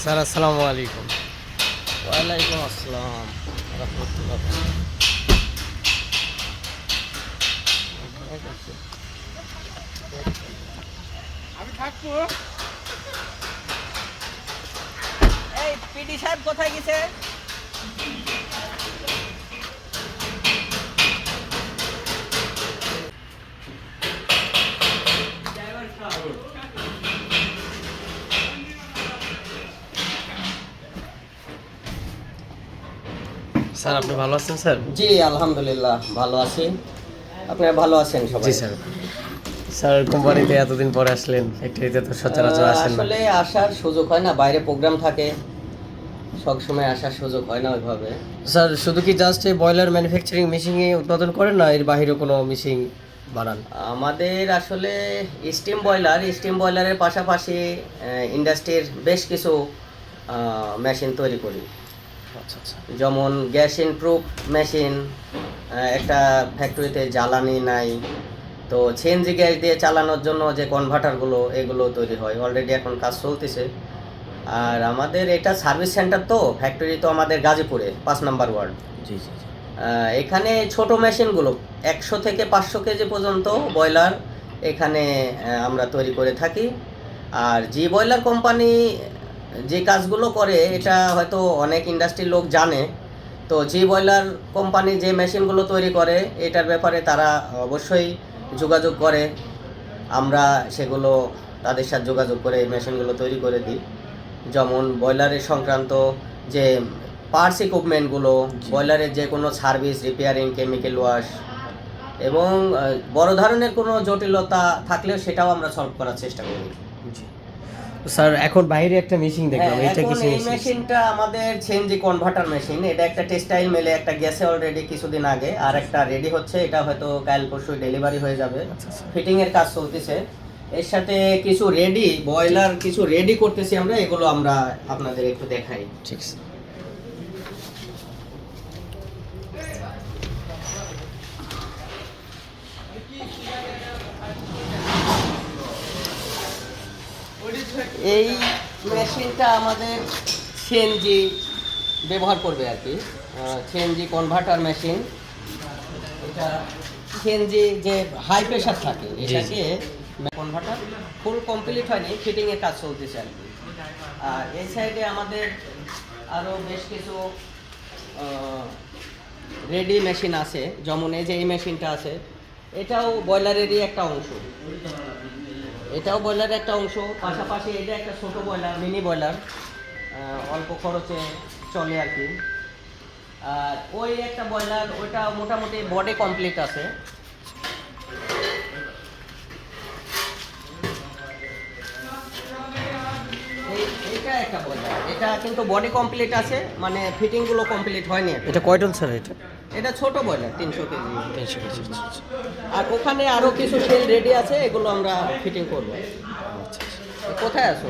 Sir আসসালামু আলাইকুম। ওয়ালাইকুম আসসালাম রাহমাতুল্লাহ। আমি থাকবো। এই পিডি সাহেব কোথায় গেছে? স্যার আপনি ভালো আছেন স্যার? জি আলহামদুলিল্লাহ ভালো আছি। আপনারা ভালো আছেন সবাই? জি স্যার। স্যার কোম্পানিতে এতদিন পরে আসলেন, ফ্যাক্টরিতে তো সচরাচর আসেন না। আসলে আসার সুযোগ হয় না, বাইরে প্রোগ্রাম থাকে, সব সময় আসার সুযোগ হয় না ওইভাবে। স্যার শুধু কি জাস্ট এই বয়লার ম্যানুফ্যাকচারিং মেশিনই উৎপাদন করেন না এর বাইরেও কোনো মেশিন বানান? আমাদের আসলে স্টিম বয়লারের পাশাপাশি ইন্ডাস্ট্রির বেশ কিছু মেশিন তৈরি করি। আচ্ছা আচ্ছা। যেমন গ্যাস ইনপ্রুভ মেশিন, একটা ফ্যাক্টরিতে জ্বালানি নাই, তো সিএনজি গ্যাস দিয়ে চালানোর জন্য যে কনভার্টারগুলো এগুলো তৈরি হয়, অলরেডি এখন কাজ চলতেছে। আর আমাদের এটা সার্ভিস সেন্টার, তো ফ্যাক্টরি তো আমাদের গাজীপুরে 5 নম্বর ওয়ার্ড। জি জি জি। এখানে ছোট মেশিনগুলো 100 থেকে 500 কেজি পর্যন্ত বয়লার এখানে আমরা তৈরি করে থাকি। আর জি বয়লার কোম্পানি যে কাজগুলো করে এটা হয়তো অনেক ইন্ডাস্ট্রির লোক জানে। তো জি বয়লার কোম্পানি যে মেশিনগুলো তৈরি করে এটার ব্যাপারে তারা অবশ্যই যোগাযোগ করে। আমরা সেগুলো তাদের সাথে যোগাযোগ করে এই মেশিনগুলো তৈরি করে দিই। যেমন বয়লারের সংক্রান্ত যে পার্টস ইকুইপমেন্টগুলো, বয়লারের যে কোনো সার্ভিস, রিপেয়ারিং, কেমিক্যাল ওয়াশ এবং বড় ধরনের কোনো জটিলতা থাকলেও সেটাও আমরা সলভ করার চেষ্টা করি। জি। তো স্যার এখন বাইরে একটা মেশিন দেখলাম, এটা এখন কি এই মেশিন? মেশিনটা আমাদের সিএনজি কনভার্টার মেশিন। এটা একটা টেক্সটাইল মেলে একটা গেছে অলরেডি কিছুদিন আগে, আর একটা রেডি হচ্ছে, এটা হয়তো কাল পরশু ডেলিভারি হয়ে যাবে। আচ্ছা আচ্ছা। ফিটিং এর কাজ চলতেছে। এর সাথে কিছু রেডি বয়লার কিছু রেডি করতেছি আমরা, এগুলো আমরা আপনাদের একটু দেখাই। ঠিক আছে। এই মেশিনটা আমাদের সিএনজি ব্যবহার করবে আর কি, সিএনজি কনভার্টার মেশিন। এটা সিএনজি যে হাই প্রেশার থাকে এটাকে কনভার্টার ফুল কমপ্লিট হয়নি, ফিটিংয়ের কাজ চলতেছে আর কি। আর এই সাইডে আমাদের আরও বেশ কিছু রেডি মেশিন আছে, যেমন এই যে এই মেশিনটা আছে, এটাও বয়লারেরই একটা অংশ। এটাও বয়লারের একটা অংশ, পাশাপাশি এটা একটা ছোট বয়লার, মিনি বয়লার, অল্প খরচে চলে আর কি। আর ওই একটা বয়লার, ওইটা মোটামুটি বডি কমপ্লিট আছে। এইটা একটা বয়লার, এটা কিন্তু বডি কমপ্লিট আছে, মানে ফিটিংগুলো কমপ্লিট হয়নি। এটা কয় টন স্যার এটা? এটা ছোট বয়লার 300 কেজি। 300 কেজি। আচ্ছা আচ্ছা। আর ওখানে আরও কিছু সেল রেডি আছে, এগুলো আমরা ফিটিং করবো। আচ্ছা আচ্ছা। কোথায় আছো?